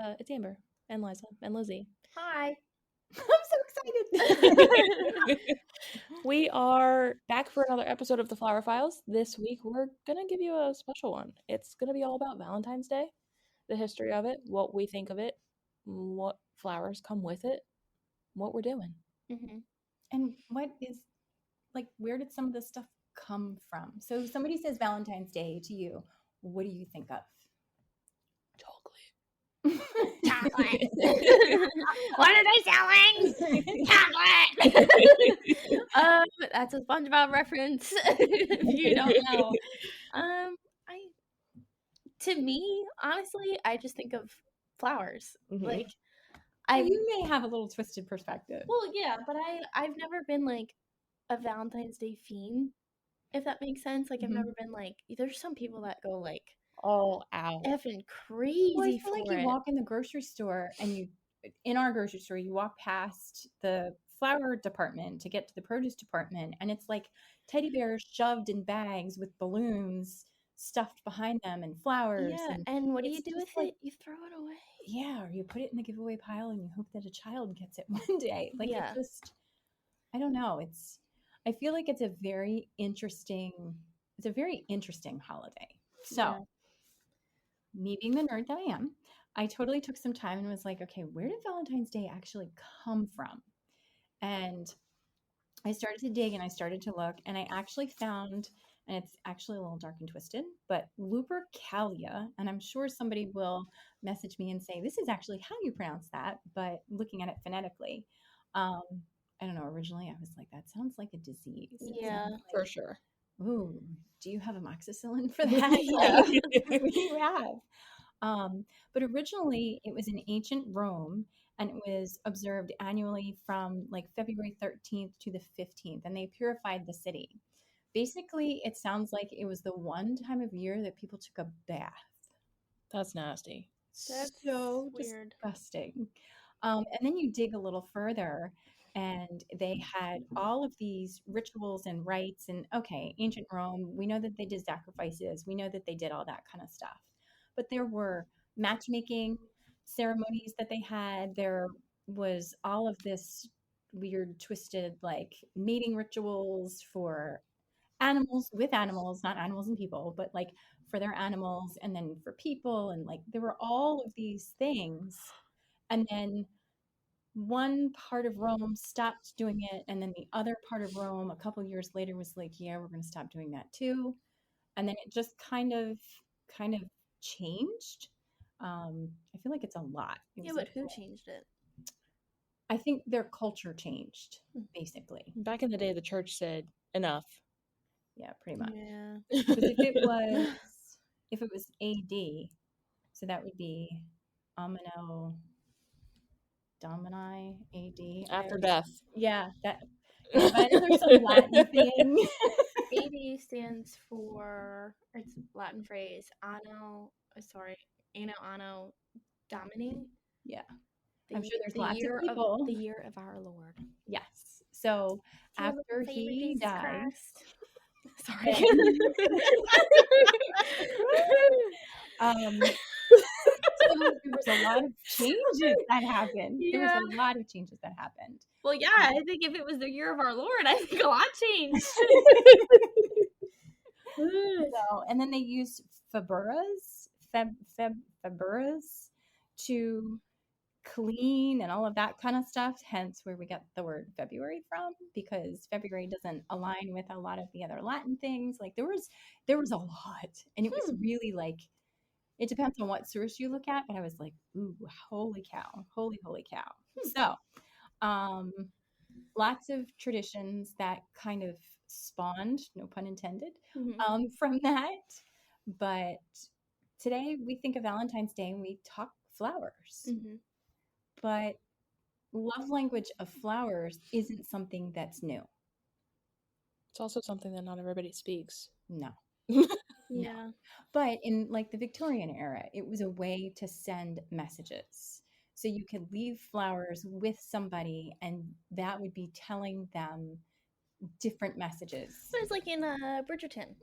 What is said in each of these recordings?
It's Amber and Liza and Lizzie. Hi. I'm so excited. We are back for another episode of the Flower Files. This week we're gonna give you a special one. It's gonna be all about Valentine's Day, the history of it, what we think of it, what flowers come with it, what we're doing. Mm-hmm. And what is, like, where did some of this stuff come from? So somebody says Valentine's Day to you, what do you think of? Chocolate. What are they selling? Chocolate. That's a SpongeBob reference. If you don't know, to me, honestly, I just think of flowers. Mhm. Like, You may have a little twisted perspective. well, yeah, but I've never been like a Valentine's Day fiend, if that makes sense. Like, I've Mhm. never been like. There's some people that go like All out. effing crazy Well, I feel for like you it. walk in the grocery store and in our grocery store, you walk past the flower department to get to the produce department, and it's like teddy bears shoved in bags with balloons stuffed behind them and flowers. Yeah, and what do it's you do just with like- it? You throw it away. Yeah, or you put it in the giveaway pile and you hope that a child gets it one day. Like, Yeah. it just, I don't know. I feel like it's a very interesting holiday. So, Yeah. me being the nerd that I am, I totally took some time and was like, okay, where did Valentine's Day actually come from? And I started to dig and I started to look, and I actually found, and it's actually a little dark and twisted, but Lupercalia, and I'm sure somebody will message me and say, this is actually how you pronounce that, but looking at it phonetically, I don't know, originally I was like, that sounds like a disease. It Yeah, sounds For like, sure. ooh, do you have amoxicillin for that? Yeah. What do you have? But originally it was in ancient Rome, and it was observed annually from like February 13th to the 15th, and they purified the city. Basically, it sounds like it was the one time of year that people took a bath. That's nasty. That's So weird. disgusting. And then you dig a little further, and they had all of these rituals and rites. And okay, ancient Rome, we know that they did sacrifices, we know that they did all that kind of stuff. But there were matchmaking ceremonies that they had. There was all of this weird, twisted, like mating rituals for animals with animals, not animals and people, but like for their animals and then for people. And like there were all of these things. And then one part of Rome stopped doing it. And then the other part of Rome, a couple years later, was like, yeah, we're going to stop doing that too. And then it just kind of changed. I feel like it's a lot. It Yeah, was but who changed it? I think their culture changed, basically. Back in the day, the church said enough. Yeah, pretty much. Yeah. Because if it was AD, so that would be Amino Domini AD. After death. Yeah, that. Yeah, but I know there's some Latin thing. AD stands for, it's a Latin phrase, anno domini. Yeah. I'm sure there's lots of year people. The year of our Lord. Yes. So For the after baby he Jesus died, Christ. Sorry. so there was a lot of changes that happened. There was a lot of changes that happened. Well, yeah, I think if it was the year of our Lord, I think a lot changed. So, and then they used Faburas to clean and all of that kind of stuff, hence where we got the word February from, because February doesn't align with a lot of the other Latin things. Like there was a lot, and it was really like, it depends on what source you look at, but I was like, ooh, holy cow, holy cow. So lots of traditions that kind of spawned, no pun intended, from that. But today we think of Valentine's Day and we talk flowers. But love language of flowers isn't something that's new. It's also something that not everybody speaks. No. Yeah. No. But in like the Victorian era, it was a way to send messages. So you could leave flowers with somebody and that would be telling them different messages. There's like in Bridgerton.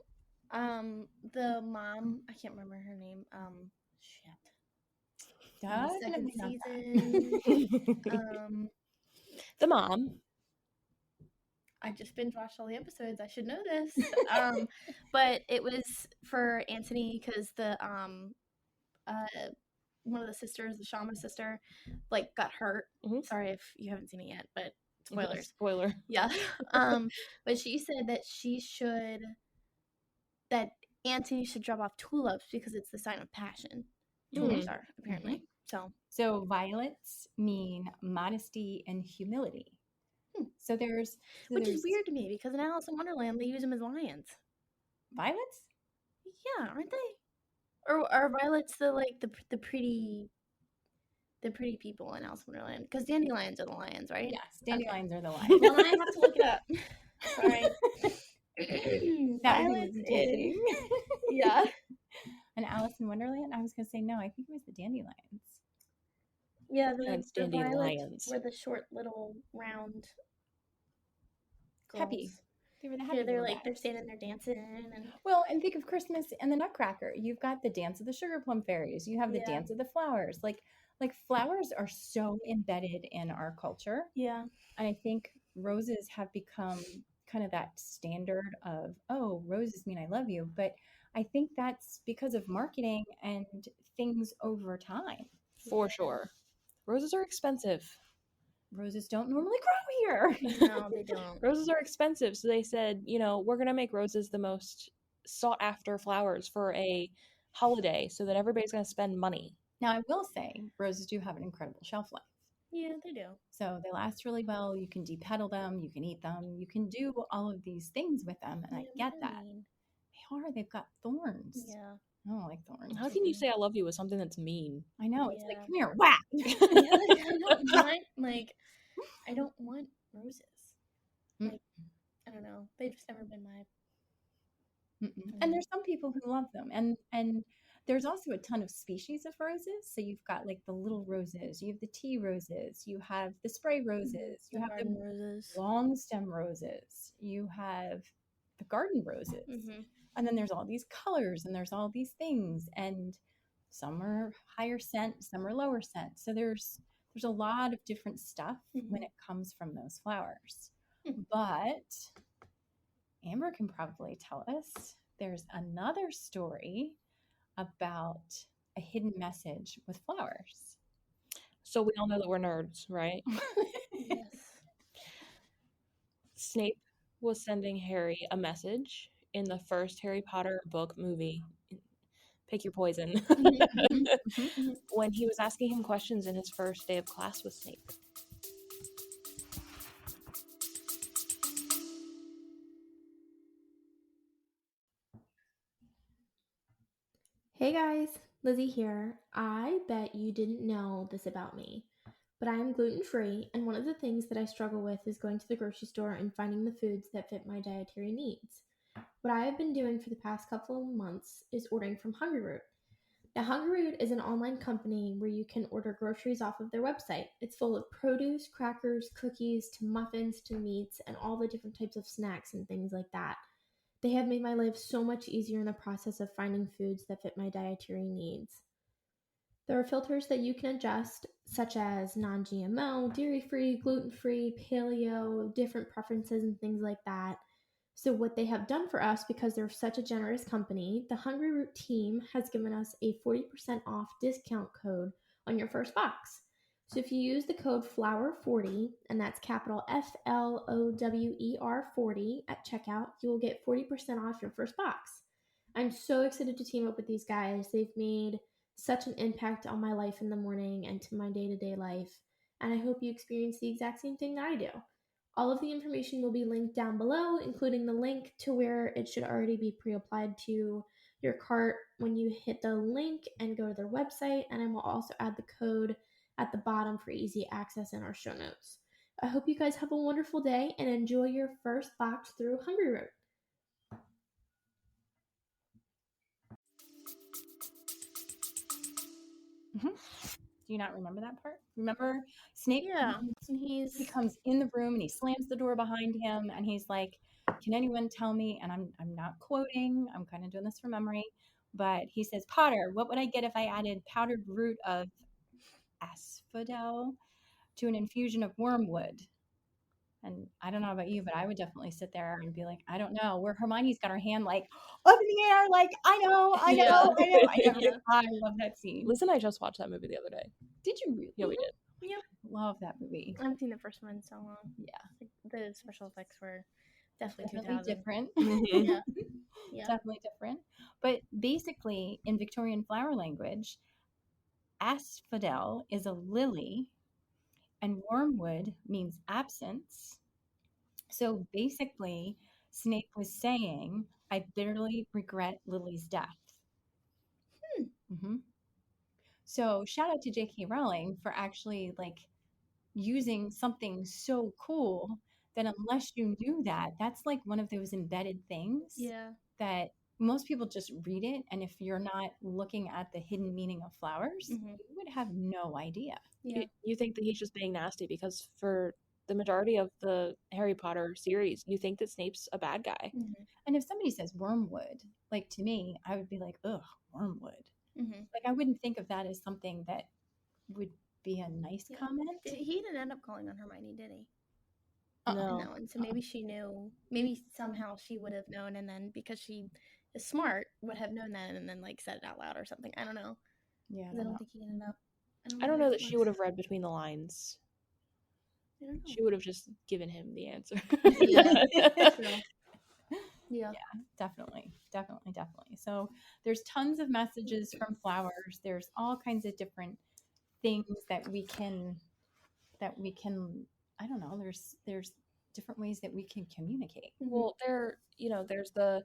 The mom, I can't remember her name. Definitely second not season. The mom. I just binge watched all the episodes. I should know this. But it was for Anthony because the one of the sisters, the shaman sister, like got hurt. Mhm. Sorry if you haven't seen it yet, but spoilers. Spoiler. Yeah. But she said that Anthony should drop off tulips because it's the sign of passion. Tulips are apparently. So violets mean modesty and humility. So which is weird to me because in Alice in Wonderland they use them as lions. Violets? Yeah, aren't they? Or are violets the pretty people in Alice in Wonderland? Because dandelions are the lions, right? Yes, dandelions are the lions. Well, I have to look it up. Sorry. That was easy. Yeah. And Alice in Wonderland? I was going to say no. I think it was the dandelions. Yeah, the dandelions violets were the short little round girls. Happy. They were the happy. Yeah, they're standing there dancing and and think of Christmas and the Nutcracker. You've got the dance of the sugar plum fairies. You have the dance of the flowers. Like flowers are so embedded in our culture. Yeah. And I think roses have become kind of that standard of, oh, roses mean I love you. But I think that's because of marketing and things over time. For sure. Roses are expensive. Roses don't normally grow here. No, they don't. Roses are expensive. So they said, we're going to make roses the most sought after flowers for a holiday so that everybody's going to spend money. Now, I will say roses do have an incredible shelf life. Yeah, they do. So they last really well. You can depetal them. You can eat them. You can do all of these things with them. And I get that. They are. They've got thorns. Yeah. I don't like thorns. How can you say I love you with something that's mean? I know. It's like, come here, whack. I don't want roses. Like, I don't know. They've just never been my... And there's some people who love them. And there's also a ton of species of roses. So you've got like the little roses, you have the tea roses, you have the spray roses, you have the roses, long stem roses, you have the garden roses. And then there's all these colors and there's all these things. And some are higher scent, some are lower scent. So there's a lot of different stuff when it comes from those flowers. But Amber can probably tell us there's another story about a hidden message with flowers. So we all know that we're nerds, right? Yes. Snape was sending Harry a message in the first Harry Potter book movie. Pick your poison. When he was asking him questions in his first day of class with Snape. Hey guys, Lizzie here. I bet you didn't know this about me, but I am gluten-free, and one of the things that I struggle with is going to the grocery store and finding the foods that fit my dietary needs. What I have been doing for the past couple of months is ordering from Hungry Root. Now, Hungry Root is an online company where you can order groceries off of their website. It's full of produce, crackers, cookies, to muffins, to meats, and all the different types of snacks and things like that. They have made my life so much easier in the process of finding foods that fit my dietary needs. There are filters that you can adjust, such as non-GMO, dairy-free, gluten-free, paleo, different preferences and things like that. So what they have done for us, because they're such a generous company, the Hungry Root team has given us a 40% off discount code on your first box. So if you use the code FLOWER40, and that's capital FLOWER 40 at checkout, you will get 40% off your first box. I'm so excited to team up with these guys. They've made such an impact on my life in the morning and to my day-to-day life, and I hope you experience the exact same thing that I do. All of the information will be linked down below, including the link to where it should already be pre-applied to your cart when you hit the link and go to their website, and I will also add the code at the bottom for easy access in our show notes. I hope you guys have a wonderful day and enjoy your first box through Hungry Root. Do you not remember that part? Remember Snape? Yeah. He comes in the room and he slams the door behind him and he's like, can anyone tell me? And I'm not quoting. I'm kind of doing this from memory. But he says, Potter, what would I get if I added powdered root of asphodel to an infusion of wormwood. And I don't know about you, but I would definitely sit there and be like, I don't know. Where Hermione's got her hand like up in the air, like, I know. Yeah. I love that scene. Liz and I just watched that movie the other day. Did you really? Yeah, we did. Yeah. Love that movie. I haven't seen the first one in so long. Yeah. Like, the special effects were definitely Definitely 2000. different. Yeah. Yeah. Definitely different. But basically, in Victorian flower language, asphodel is a lily and wormwood means absence. So basically, Snape was saying, I bitterly regret Lily's death. Mm-hmm. So shout out to J.K. Rowling for actually like using something so cool that unless you knew that, that's like one of those embedded things Yeah. that most people just read it. And if you're not looking at the hidden meaning of flowers, you would have no idea. Yeah. You think that he's just being nasty because for the majority of the Harry Potter series, you think that Snape's a bad guy. And if somebody says wormwood, like to me, I would be like, ugh, wormwood. Like I wouldn't think of that as something that would be a nice comment. He didn't end up calling on Hermione, did he? No. No. And so maybe she knew. Maybe somehow she would have known, and then because she is smart, would have known that, and then like said it out loud or something. I don't know. Yeah. I don't think he ended up. I don't know that she would have read between the lines. I don't know. She would have just given him the answer. Yeah. Definitely. So there's tons of messages from flowers. There's all kinds of different things that we can I don't know, there's different ways that we can communicate. Well, there's the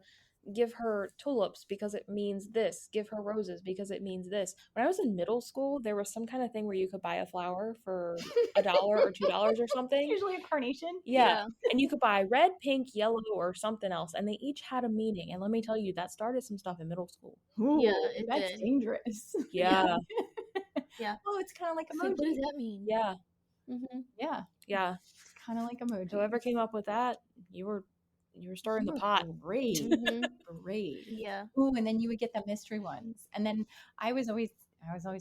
give her tulips because it means this, give her roses because it means this. When I was in middle school, there was some kind of thing where you could buy a flower for $1 or $2 or something. Usually a carnation. Yeah. And you could buy red, pink, yellow, or something else, and they each had a meaning. And let me tell you, that started some stuff in middle school. Ooh, Yeah, that's did. dangerous. Yeah. Yeah. Oh, it's kind of like So emoji. what does that mean? Yeah. Yeah. It's kind of like emoji. Whoever came up with that, you were stirring the pot. Great. Yeah. Ooh, and then you would get the mystery ones. And then I was always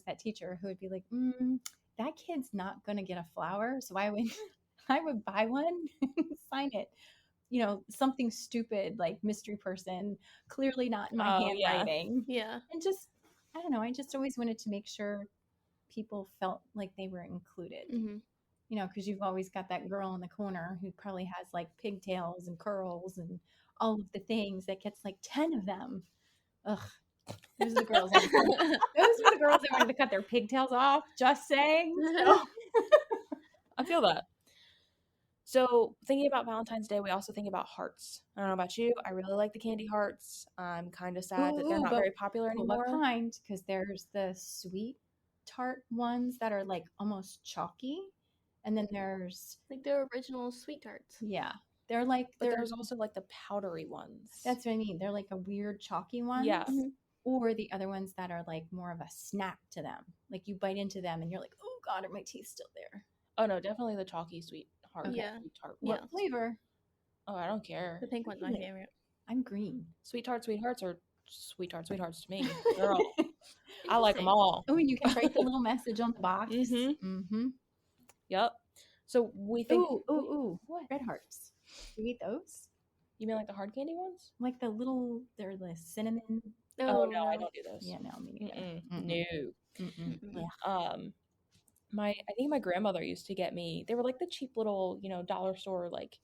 that teacher who would be like, that kid's not gonna get a flower. So I would buy one and sign it. Something stupid like mystery person, clearly not in my handwriting. Yeah. And just, I don't know, I just always wanted to make sure people felt like they were included. Because you've always got that girl in the corner who probably has like pigtails and curls and all of the things that gets like 10 of them. Ugh. Those are the girls. Those were the girls that wanted to cut their pigtails off. Just saying. So. I feel that. So thinking about Valentine's Day, we also think about hearts. I don't know about you. I really like the candy hearts. I'm kind of sad that they're not very popular anymore. What kind? Because there's the sweet tart ones that are like almost chalky. And then there's like the original sweet tarts. Yeah. They're like, but there's also like the powdery ones. That's what I mean. They're like a weird chalky one. Yeah. Or the other ones that are like more of a snack to them. Like you bite into them and you're like, oh God, are my teeth still there? Oh no, definitely the chalky sweet heart. Yeah. Sweet tart. What flavor? Oh, I don't care. The pink one's my favorite. I'm green. Sweet hearts are sweet hearts to me. Girl. I like them all. Oh, and you can write the little message on the box. Yep. So we think. Ooh. What? Red hearts. Do you eat those? You mean like the hard candy ones? Like they're the cinnamon. Oh no, I don't do those. Yeah, no, me neither. No. I think my grandmother used to get me. They were like the cheap little, dollar store, like,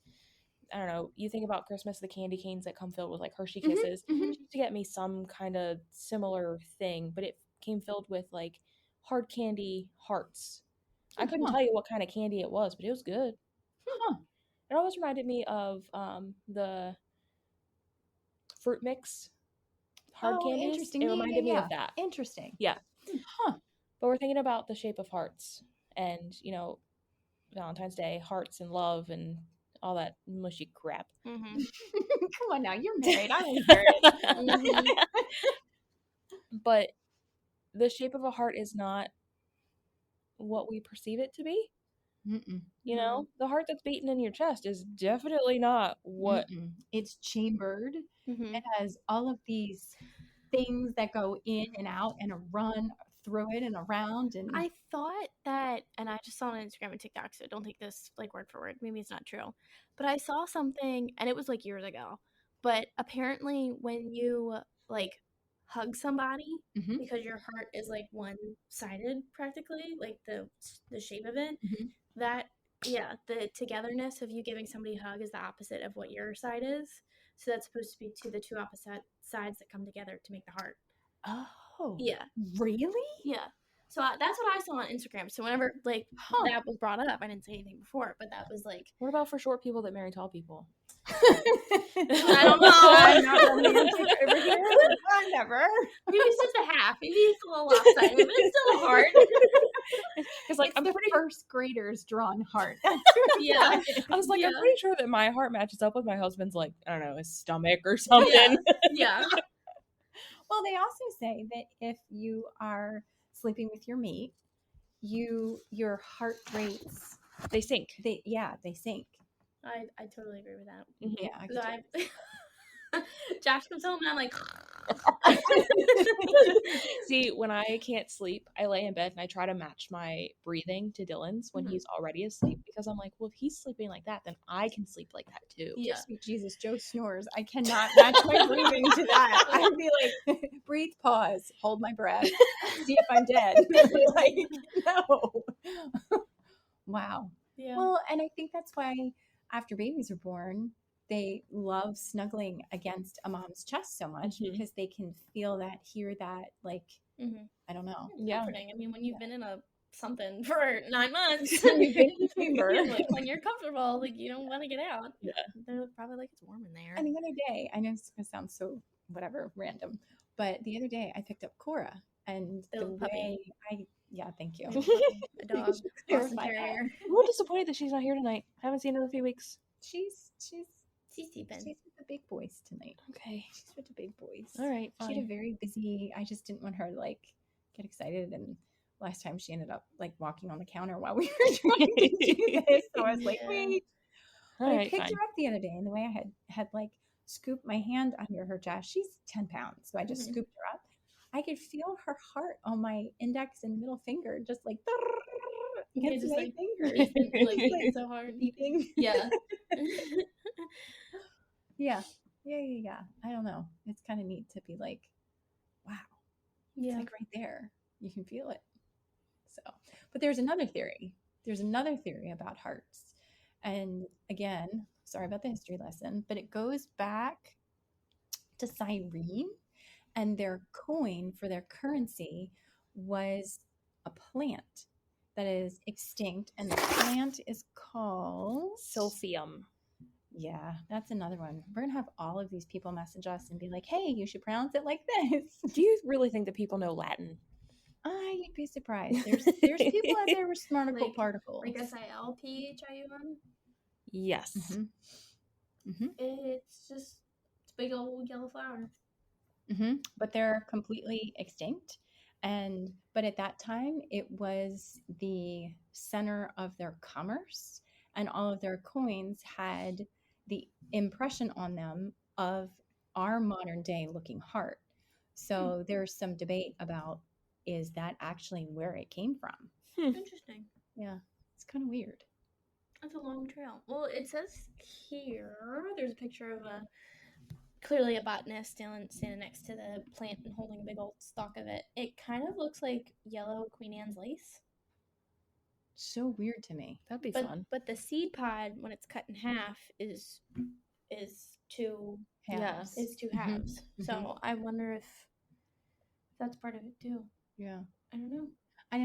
I don't know. You think about Christmas, the candy canes that come filled with like Hershey Kisses. She used to get me some kind of similar thing, but it came filled with like hard candy hearts. I couldn't tell you what kind of candy it was, but it was good. It always reminded me of the fruit mix hard candies. Interesting. It reminded me of that. Interesting. Yeah. But we're thinking about the shape of hearts and, Valentine's Day, hearts and love and all that mushy crap. Come on now, you're married. I don't hear it. But the shape of a heart is not what we perceive it to be. The heart that's beating in your chest is definitely not what. It's chambered. It has all of these things that go in and out and run throw it and around. And I thought that, and I just saw it on Instagram and TikTok, so don't take this like word for word. Maybe it's not true. But I saw something, and it was like years ago. But apparently, when you like hug somebody, Mhm. because your heart is like one-sided practically, like the shape of it, Mhm. that the togetherness of you giving somebody a hug is the opposite of what your side is. So that's supposed to be the two opposite sides that come together to make the heart. Oh, Yeah. really? Yeah. So that's what I saw on Instagram. So whenever like Huh. that was brought up, I didn't say anything before, but that was like, What about for short people that marry tall people? I don't know. I'm not romantic over here. Never. Maybe it's just a half. Maybe it's a little lopsided, but it's still a heart. Because like It's I'm the pretty first grader's drawn heart. That's Yeah. I was like, I'm Yeah. pretty sure that my heart matches up with my husband's, like, I don't know, his stomach or something. Yeah. Well, they also say that if you are sleeping with your mate, your heart rates They sink. they sink. I totally agree with that. Mhm. Yeah, I could So too. Josh comes home and I'm like, See, when I can't sleep, I lay in bed and I try to match my breathing to Dylan's when he's already asleep, because I'm like, well, if he's sleeping like that, then I can sleep like that too. yeah. Sweet Jesus, Joe snores. I cannot match my breathing to that. I'd be like, breathe, pause, hold my breath, see if I'm dead. Like, no. Wow. Yeah. Well, and I think that's why after babies are born, they love snuggling against a mom's chest so much, because they can feel that, hear that, like, I don't know. Yeah. Comforting. I mean, when you've been in a something for 9 months, You've been in the chamber. like, when you're comfortable, like you don't want to get out. Yeah. They're probably like, it's warm in there. And the other day, I know it's going to sound so whatever, random, but the other day I picked up Cora, and the way thank you. A dog. Boston Terrier. I'm a little disappointed that she's not here tonight. I haven't seen her in a few weeks. She's sleeping. She's with the big boys tonight. Okay. She's with the big boys. All right. She had a very busy, I just didn't want her to like get excited, and last time she ended up like walking on the counter while we were trying to do this. So I was like, wait. But I picked her up the other day, and the way I had like scooped my hand under her chest, she's 10 pounds. So I just scooped her up. I could feel her heart on my index and middle finger, just like against my fingers. Like so hard. Beeping. Yeah. Yeah. I don't know. It's kind of neat to be like, wow. Yeah. It's like right there. You can feel it. So, but there's another theory. There's another theory about hearts. And again, sorry about the history lesson, but it goes back to Cyrene, and their coin for their currency was a plant that is extinct, and the plant is called Silphium. Yeah, that's another one. We're gonna have all of these people message us and be like, "Hey, you should pronounce it like this." Do you really think that people know Latin? You'd be surprised. There's people out there with smarticle Like, particles. Like SILPHIUM? Yes. It's just it's a big old yellow flower. But they're completely extinct. But at that time, it was the center of their commerce, and all of their coins had the impression on them of our modern day looking heart. So there's some debate about, is that actually where it came from? Interesting. Yeah, it's kind of weird. That's a long trail. Well, it says here, there's a picture of clearly a botanist standing next to the plant and holding a big old stalk of it. It kind of looks like yellow Queen Anne's lace. So weird to me. That'd be fun. But the seed pod, when it's cut in half, is two halves. Is two halves. So I wonder if that's part of it too. Yeah. I don't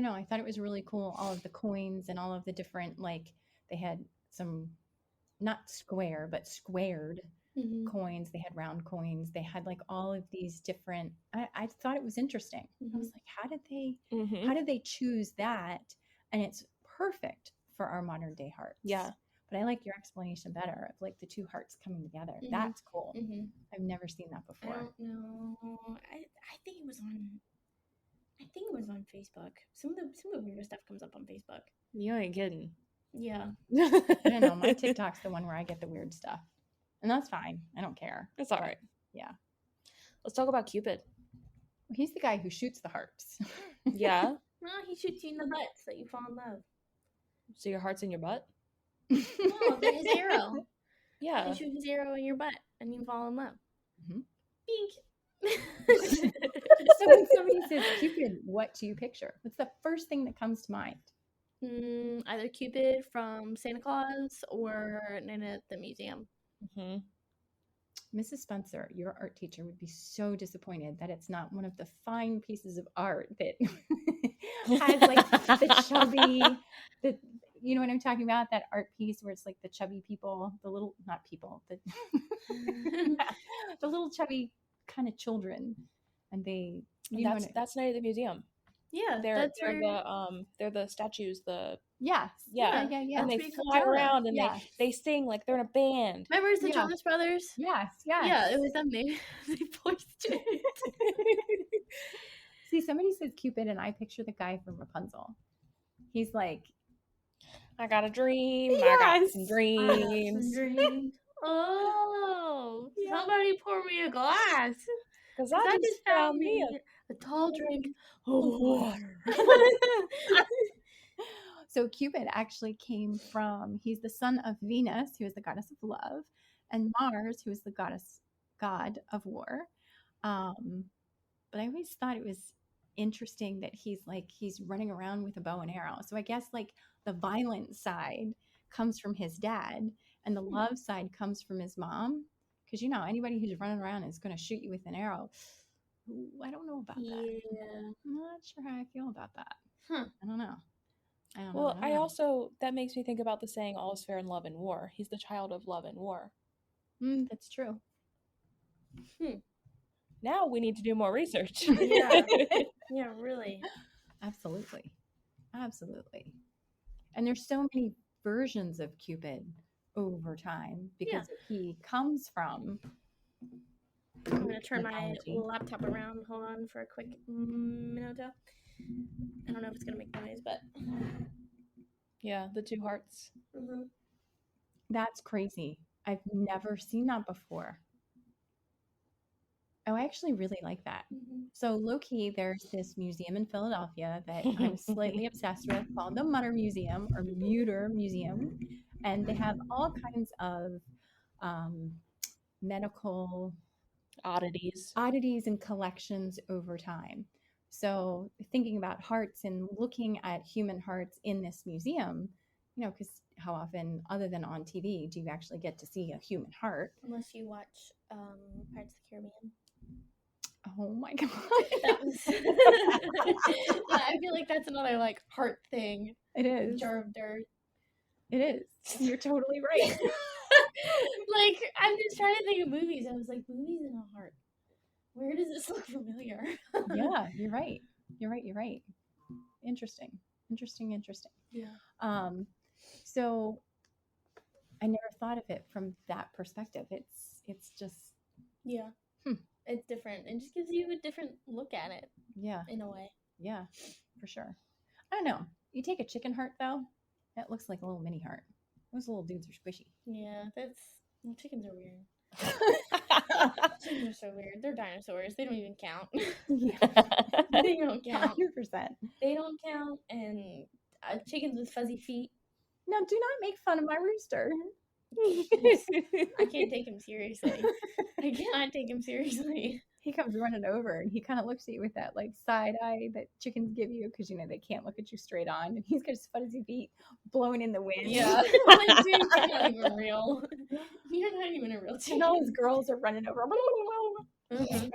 know. I thought it was really cool. All of the coins and all of the different, like, they had some not square, but squared coins. They had round coins. They had like all of these different, I thought it was interesting. I was like, how did they choose that? And it's perfect for our modern day hearts. Yeah. But I like your explanation better of like the two hearts coming together. That's cool. I've never seen that before. I don't know. I think it was on Facebook. Some of the weird stuff comes up on Facebook. You ain't kidding. Yeah. I don't know. My TikTok's the one where I get the weird stuff. And that's fine. I don't care. It's all right. Yeah. Let's talk about Cupid. He's the guy who shoots the hearts. Yeah. No, he shoots you in the butt so you fall in love. So your heart's in your butt? No, they're his arrow. Yeah. He shoots his arrow in your butt and you fall in love. Mhm. Bink. So when somebody says Cupid, what do you picture? What's the first thing that comes to mind? Either Cupid from Santa Claus or Nana at the museum. Mm-hmm. Mrs. Spencer, your art teacher, would be so disappointed that it's not one of the fine pieces of art that has like the chubby, you know what I'm talking about? That art piece where it's like the chubby people, the little, not people, the little chubby kind of children. And they, That's Night at the Museum. Yeah, They're the statues. Yeah. And they fly around and they sing like they're in a band. Remember it's the Jonas Brothers? Yes. Yeah, it was them. They voiced it. See, somebody says Cupid, and I picture the guy from Rapunzel. He's like, I got a dream. Yes. I got some dreams. Oh, somebody pour me a glass. Because I just found me a tall drink of water. So Cupid actually came from, he's the son of Venus, who is the goddess of love, and Mars, who is the god of war. But I always thought it was interesting that he's running around with a bow and arrow. So I guess like the violent side comes from his dad and the love side comes from his mom. Because, anybody who's running around is going to shoot you with an arrow. Ooh, I don't know about that. Yeah. I'm not sure how I feel about that. Huh. I don't know. Well, that makes me think about the saying, all is fair in love and war. He's the child of love and war. That's true. Now we need to do more research. Yeah, really. Absolutely. And there's so many versions of Cupid over time because he comes from. I'm going to turn my laptop around. Hold on for a quick minute. I don't know if it's going to make noise, but. Yeah, the two hearts. Mm-hmm. That's crazy. I've never seen that before. Oh, I actually really like that. Mm-hmm. So low-key, there's this museum in Philadelphia that I'm slightly obsessed with called the Mutter Museum or Muter Museum. And they have all kinds of medical oddities and collections over time. So thinking about hearts and looking at human hearts in this museum, because how often, other than on TV, do you actually get to see a human heart? Unless you watch Pirates of the Caribbean. Oh my God. I feel like that's another heart thing. It is. Jar of dirt. It is. You're totally right. I'm just trying to think of movies. I was like, movies in a heart. Where does this look familiar? Yeah, you're right. Interesting. Yeah. So I never thought of it from that perspective. It's just. Yeah. It's different. It just gives you a different look at it. Yeah. In a way. Yeah, for sure. I don't know. You take a chicken heart though, that looks like a little mini heart. Those little dudes are squishy. Yeah, chickens are weird. Chickens are so weird. They're dinosaurs. They don't even count. They don't count. 100%. They don't count. And chickens with fuzzy feet. Now, do not make fun of my rooster. I can't take him seriously. I cannot take him seriously. He comes running over and he kind of looks at you with that side eye that chickens give you because they can't look at you straight on, and he's got his fuzzy feet blowing in the wind. Yeah, dude, you're not even real. You're not even a real chicken. And all his girls are running over. Mm-hmm.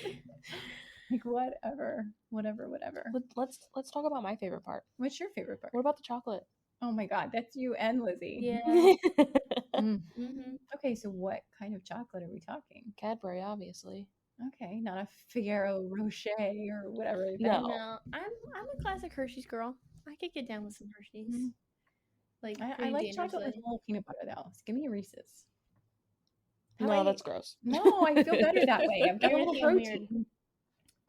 Okay. Whatever. Let's talk about my favorite part. What's your favorite part? What about the chocolate? Oh my God, that's you and Lizzie. Yeah. Mm-hmm. Okay, so what kind of chocolate are we talking? Cadbury, obviously. Okay, not a Figaro Rocher or whatever. No, I'm a classic Hershey's girl. I could get down with some Hershey's. Mm-hmm. I like chocolate with a little peanut butter though. So give me a Reese's. No, that's gross. No, I feel better that way. I've got a little protein.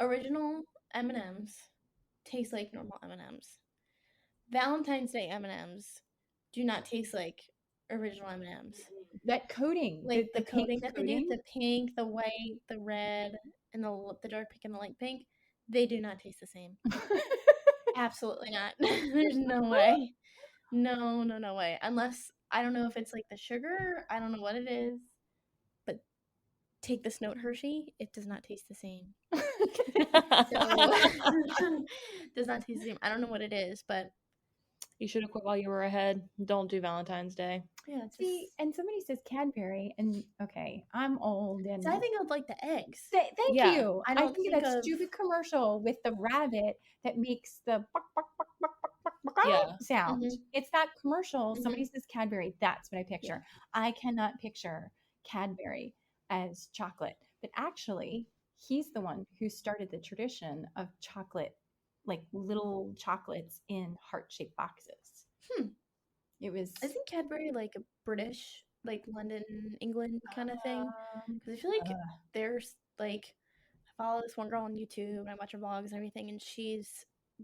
Original M&Ms taste like normal M&Ms. Valentine's Day M&Ms do not taste like original M&Ms. That coating, the coating that they get, the pink, the white, the red. and the dark pink and the light pink, they do not taste the same. Absolutely not. There's no way. No way. Unless, I don't know if it's like the sugar, I don't know what it is, but take the Snout Hershey, it does not taste the same. So, does not taste the same. I don't know what it is, but You should have quit while you were ahead. Don't do Valentine's Day. yeah, it's See, and somebody says Cadbury, and okay, I'm old, and I think I would like the eggs. Thank Yeah. you. I I don't think think that of- stupid commercial with the rabbit that makes the buck, buck, buck, buck, buck, buck, buck, Yeah. sound. Mhm. It's that commercial. Mhm. Somebody says Cadbury. That's what I picture. I cannot picture Cadbury as chocolate. But actually, he's the one who started the tradition of chocolate, like little chocolates in heart-shaped boxes. It was. Isn't Cadbury like a British, like London, England kind of thing? Because I feel like there's like, I follow this one girl on YouTube and I watch her vlogs and everything, and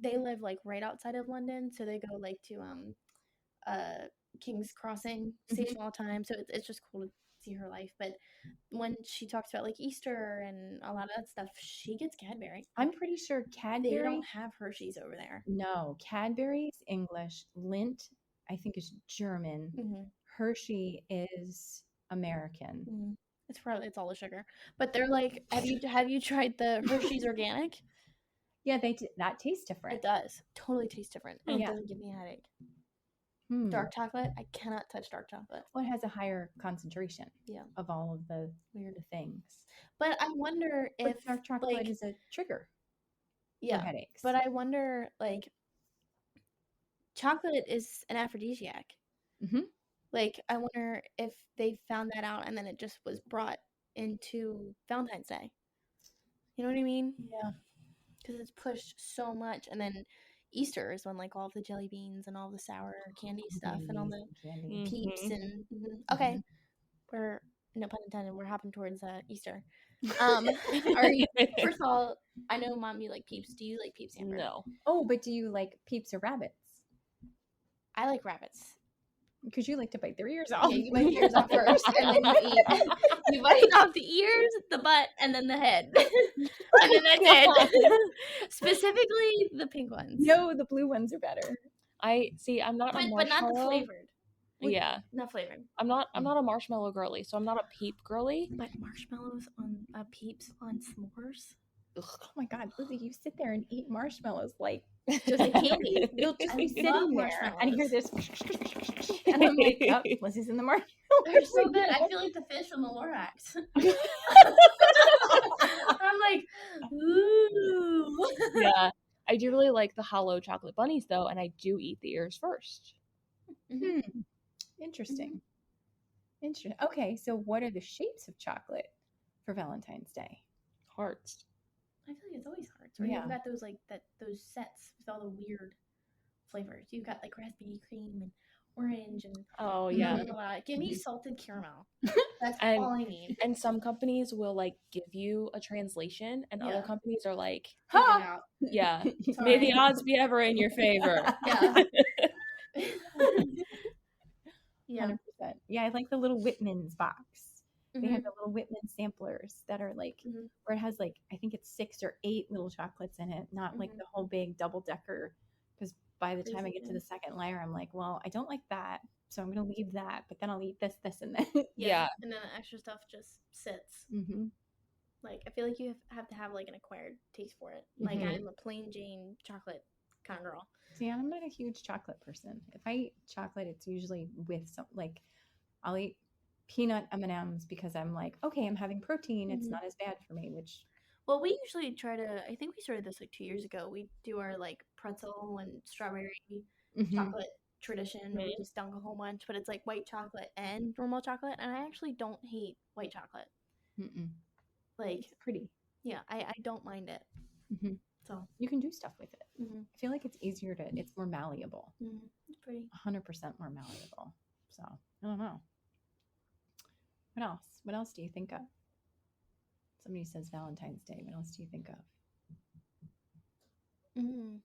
they live like right outside of London, so they go like to King's Crossing station all the time. So it's just cool to see her life. But when she talks about like Easter and a lot of that stuff, she gets Cadbury. I'm pretty sure They Cadbury. don't have Hershey's over there. No, Cadbury's English. Lindt, I think, is German. Mm-hmm. Hershey is American. Mm-hmm. It's all the sugar. But they're like, have you tried the Hershey's organic? Yeah, that tastes different. It does. Totally tastes different. And Yeah. it doesn't give me a headache. Hmm. Dark chocolate, I cannot touch dark chocolate. Well, it has a higher concentration Yeah. of all of the weird things. But I wonder But if dark chocolate like, is a trigger for yeah. headaches. But I wonder, like, chocolate is an aphrodisiac. Mhm. Like, I wonder if they found that out and then it just was brought into Valentine's Day. You know what I mean? Yeah. Because it's pushed so much. And then Easter is when, like, all the jelly beans and all the sour candy stuff and all the candy. peeps Mhm. and okay, we're, no pun intended, we're hopping towards Easter. First of all, I know, Mom, you like peeps. Do you like peeps, Amber? No. Oh, but do you like peeps or rabbits? I like rabbits. Because you like to bite their ears off. Yeah, you bite the ears off first, and then you eat. You bite off the ears, the butt, and then the head, and then that's it. Specifically, the pink ones. No, the blue ones are better. I'm not a marshmallow. But not the flavored. Yeah. Not flavored. I'm not a marshmallow girly, so I'm not a peep girly. But marshmallows on peeps on s'mores. Oh my God, Lizzie, you sit there and eat marshmallows like Just like candy. You'll just I be love sitting there and hear this, and I'm like, oh, Lizzie's in the marshmallow. They're so good. I feel like the fish from the Lorax. I'm like, ooh. Yeah. I do really like the hollow chocolate bunnies though, and I do eat the ears first. Hmm. Interesting. Interesting. Okay, so what are the shapes of chocolate for Valentine's Day? Hearts. I feel like it's always hearts, right? Yeah. You've got those those sets with all the weird flavors. You've got like raspberry cream and orange and Oh yeah. give me salted caramel. That's And- all I need. And some companies will like give you a translation, and other Yeah. companies are like, Figure it Ha! out. yeah, Sorry. may the odds be ever in your favor. Yeah. Yeah. 100%. Yeah, I like the little Whitman's box. They Mhm. have the little Whitman samplers that are like, Mhm. where it has like, I think it's 6 or 8 little chocolates in it, not like Mhm. the whole big double decker. Because by the time I get to the Crazy. second layer, I'm like, well, I don't like that. So I'm going to leave that, but then I'll eat this, and then. Yeah. And then the extra stuff just sits. Mm-hmm. Like, I feel like you have to have like an acquired taste for it. Like, Mhm. I'm a plain Jane chocolate kind of girl. See, I'm not a huge chocolate person. If I eat chocolate, it's usually with some, like, I'll eat peanut M&Ms because I'm like, okay, I'm having protein. It's Mhm. not as bad for me, which, Well, we usually try to, I think we started this like 2 years ago. We do our like pretzel and strawberry Mhm. chocolate tradition where we Mhm. just dunk a whole bunch, but it's like white chocolate and normal chocolate. And I actually don't hate white chocolate. Mm-mm. Like, It's pretty. yeah, I don't mind it. Mhm. So, You can do stuff with it. mhm, I feel like it's easier it's more malleable, it's pretty. 100% more malleable. So I don't know. What else? What else do you think of? Somebody says Valentine's Day. What else do you think of? Mm.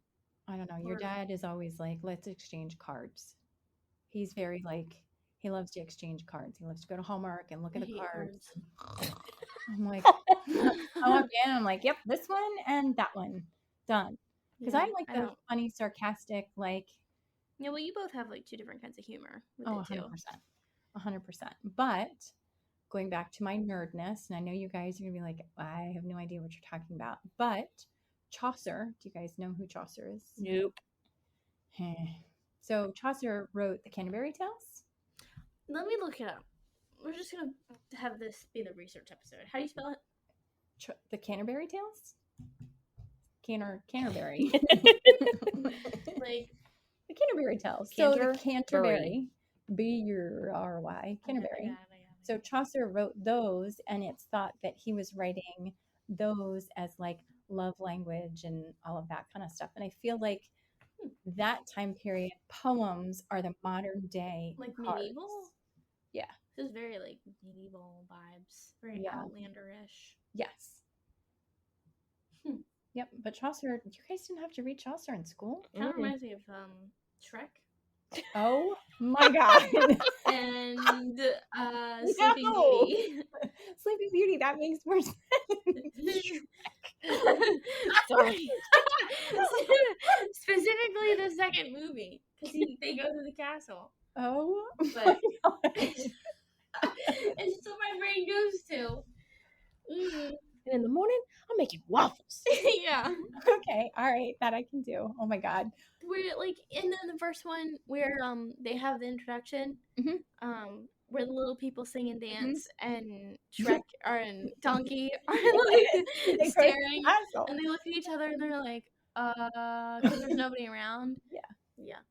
I don't know. Your Or- dad is always like, let's exchange cards. He's very like, he loves to exchange cards. He loves to go to Hallmark and look I at the hate cards. cards. I'm like, I want again. I'm like, yep, this one and that one. Done. Because I like those don't. funny, sarcastic, like, Yeah, well, you both have like two different kinds of humor with oh, it too. 100%. 100%. But going back to my nerdness, and I know you guys are going to be like, I have no idea what you're talking about. But Chaucer, do you guys know who Chaucer is? Nope. So Chaucer wrote the Canterbury Tales. Let me look it up. We're just gonna have this be the research episode. How do you spell it? The Canterbury Tales? Canterbury. Like the Canterbury Tales. So the Canterbury, B-U-R-Y, Canterbury. I got it. So Chaucer wrote those, and it's thought that he was writing those as like love language and all of that kind of stuff. And I feel like that time period poems are the modern day Like cards. medieval? Yeah. This is very like medieval vibes. Very Outlander-ish. Yes. Yep. But Chaucer, you guys didn't have to read Chaucer in school? Kind of reminds me of Shrek. Oh my God. And Sleeping Beauty. Sleeping Beauty, that makes more sense. Sorry. Specifically the second movie. Because they go to the castle. Oh. But it's just what my brain goes to. Mm-hmm. And in the morning, I'm making waffles. Yeah. Okay. All right. That I can do. Oh my God. Where like in the first one where they have the introduction, where the little people sing and dance, and Shrek and Donkey are like staring, and they look at each other and they're like, because there's nobody around. Yeah.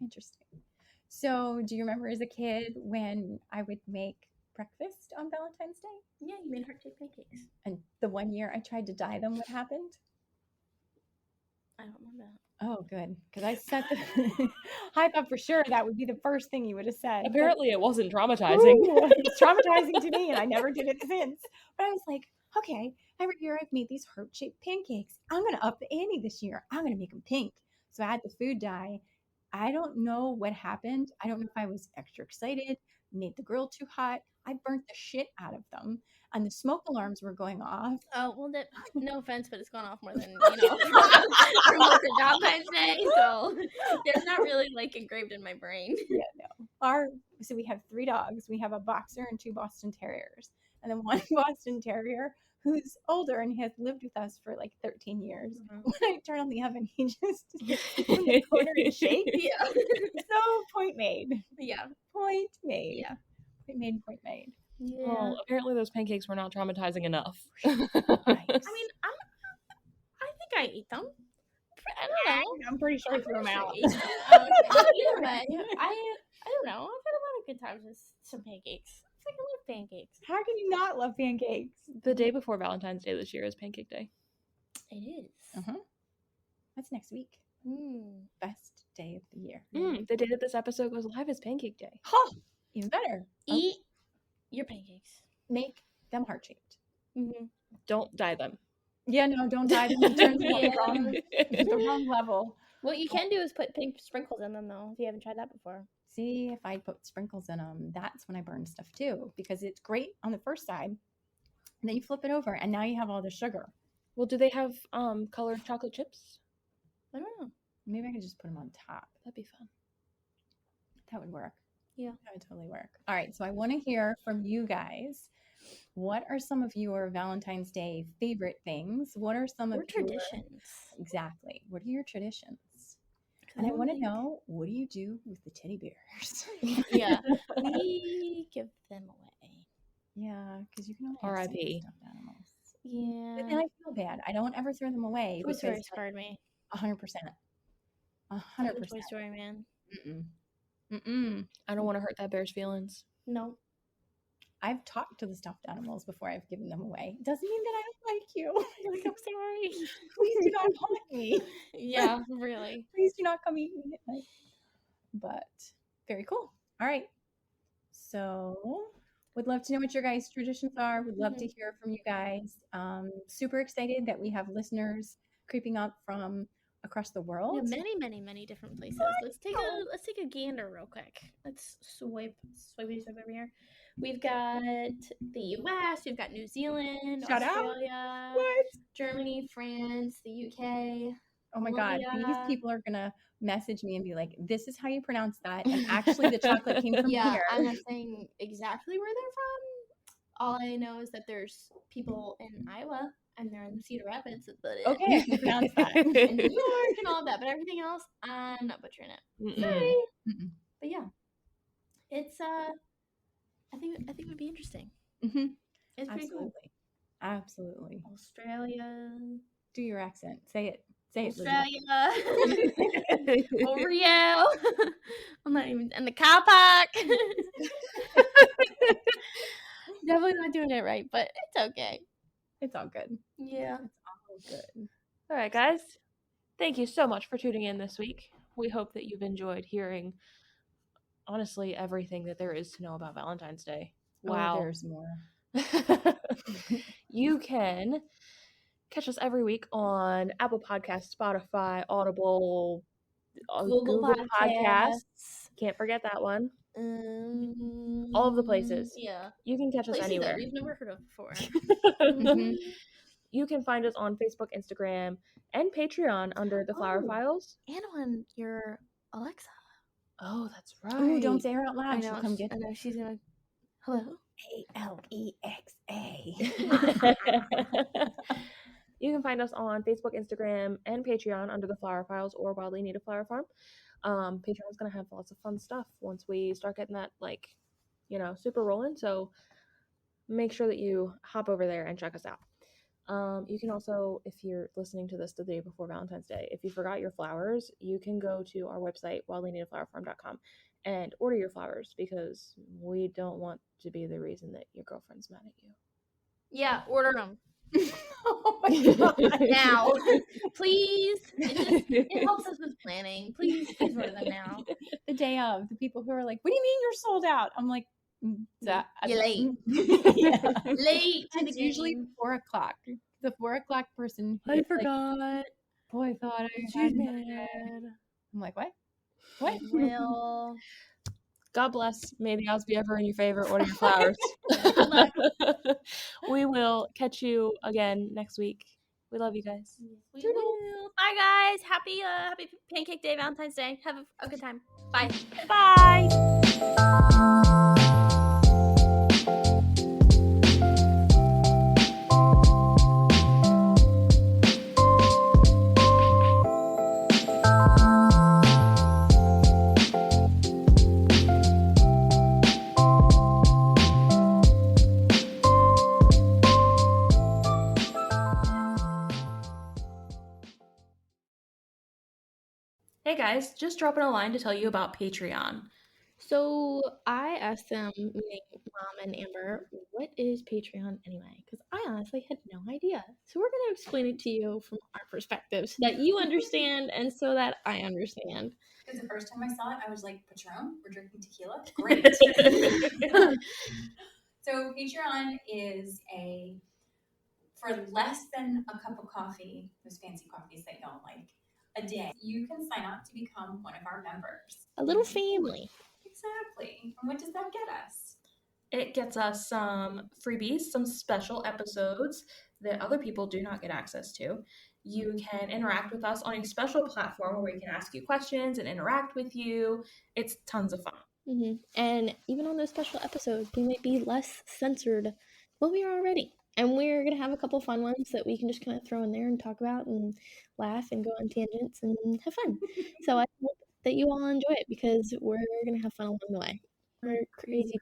Interesting. So, do you remember as a kid when I would make breakfast on Valentine's Day? Yeah, you made heart-shaped pancakes. And the one year I tried to dye them, what happened? I don't remember. Oh, good. Because I said I thought for sure that would be the first thing you would have said. Apparently, it wasn't traumatizing. It's traumatizing to me, and I never did it since. But I was like, okay, every year I've made these heart-shaped pancakes. I'm going to up the ante this year. I'm going to make them pink. So I had the food dye. I don't know what happened. I don't know if I was extra excited, made the grill too hot. I burnt the shit out of them, and the smoke alarms were going off. Oh, well, no offense, but it's gone off more than, for most of Valentine's Day, so they're not really, like, engraved in my brain. Yeah, no. So we have 3 dogs. We have a boxer and 2 Boston Terriers, and then one Boston Terrier who's older and has lived with us for like 13 years. When I turn on the oven, he just sits in the corner and shakes. Yeah. So point made. Yeah. Point made. Yeah. Point made. Yeah. Well, apparently those pancakes were not traumatizing enough. I mean, I think I ate them. I don't know. I'm pretty sure I threw them out. Either way, I don't know. I've had a lot of good times with some pancakes. I love pancakes. How can you not love pancakes? The day before Valentine's Day this year is Pancake Day. It is. That's next week. Best day of the year. The day that this episode goes live is Pancake Day. Huh. Even better. Eat your pancakes. Make them heart-shaped. Don't dye them. Yeah, no, don't dye them. It turns the wrong level. What you can do is put pink sprinkles in them, though, if you haven't tried that before. See, if I put sprinkles in them, that's when I burn stuff too, because it's great on the first side, and then you flip it over, and now you have all the sugar. Well, do they have colored chocolate chips? I don't know. Maybe I could just put them on top. That'd be fun. That would work. Yeah. That would totally work. All right, so I want to hear from you guys. What are some of your Valentine's Day favorite things? What are some of your traditions? Exactly. What are your traditions? And I want to know, what do you do with the teddy bears? Yeah, we give them away. Yeah, because you can only have R.I.P. stuffed animals. Yeah. But then I feel bad. I don't ever throw them away. Toy Story scarred me. 100%. 100%. Toy Story, man. I don't want to hurt that bear's feelings. No. I've talked to the stuffed animals before I've given them away. Doesn't mean that I don't like you. You're like, I'm sorry. Please do not haunt me. Yeah, really. Please do not come eat me at night. But very cool. All right. So would love to know what your guys' traditions are. Would love to hear from you guys. Super excited that we have listeners creeping up from across the world. Yeah, many different places. Let's take a gander real quick. Let's swipe over here. We've got the US, we've got New Zealand, Shout out. Australia, What? Germany, France, the UK. Oh my God. These Colombia. people are going to message me and be like, this is how you pronounce that. And actually, the chocolate came from Yeah, here. I'm not saying exactly where they're from. All I know is that there's people in Iowa and they're in Cedar Rapids. That's about it. Okay, I can pronounce that. And New York and all of that, but everything else, I'm not butchering it. Sorry. Mm-mm. But yeah, it's I think it would be interesting. Mm-hmm. It's pretty cool. Absolutely. Australia. Do your accent. Say it. Say it, Australia. Oreo. I'm not even in the car park. Definitely not doing it right, but it's okay. It's all good. Yeah. It's all good. All right, guys. Thank you so much for tuning in this week. We hope that you've enjoyed hearing, honestly, everything that there is to know about Valentine's Day. Wow. Oh, there's more. You can catch us every week on Apple Podcasts, Spotify, Audible, Google Podcasts. Can't forget that one. All of the places. Yeah. You can catch us anywhere. That we've never heard of before. Mm-hmm. You can find us on Facebook, Instagram, and Patreon under the Flower Files. And on your Alexa. Oh, that's right. Oh, don't say her out loud. I know. She'll come get I know. She's gonna. Hello. ALEXA. You can find us on Facebook, Instagram, and Patreon under the Flower Files or Wildly Native Flower Farm. Patreon's gonna have lots of fun stuff once we start getting that super rolling. So make sure that you hop over there and check us out. You can also, if you're listening to this the day before Valentine's Day, if you forgot your flowers, you can go to our website, wildlynativeFlowerFarm.com, and order your flowers because we don't want to be the reason that your girlfriend's mad at you. Yeah, order them. Oh my God. Now, please. It helps us with planning. Please order them now. The day of, the people who are like, what do you mean you're sold out? I'm like, you're late. Yeah. Late. It's usually 4:00. The 4:00 person. I forgot. Like, boy, thought I She's had mad. I'm like, what? What? Well, God bless. May the odds be ever in your favor. Order your flowers. We will catch you again next week. We love you guys. we will. Bye, guys. Happy Pancake Day, Valentine's Day. Have a good time. Bye. Bye. Hey guys, just dropping a line to tell you about Patreon. So I asked them, meaning Mom and Amber, what is Patreon anyway? Because I honestly had no idea. So we're going to explain it to you from our perspective so that you understand and so that I understand. Because the first time I saw it, I was like, Patron, we're drinking tequila? Great. So Patreon is for less than a cup of coffee, those fancy coffees that y'all like, a day, you can sign up to become one of our members. A little family. Exactly. And what does that get us? It gets us some freebies, some special episodes that other people do not get access to. You can interact with us on a special platform where we can ask you questions and interact with you. It's tons of fun. Mm-hmm. And even on those special episodes, we might be less censored than we are already. And we're going to have a couple fun ones that we can just kind of throw in there and talk about and laugh and go on tangents and have fun. So I hope that you all enjoy it because we're going to have fun along the way. We're crazy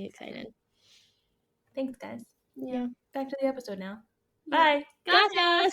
excited. Thanks, guys. Yeah. Back to the episode now. Bye. Gotcha.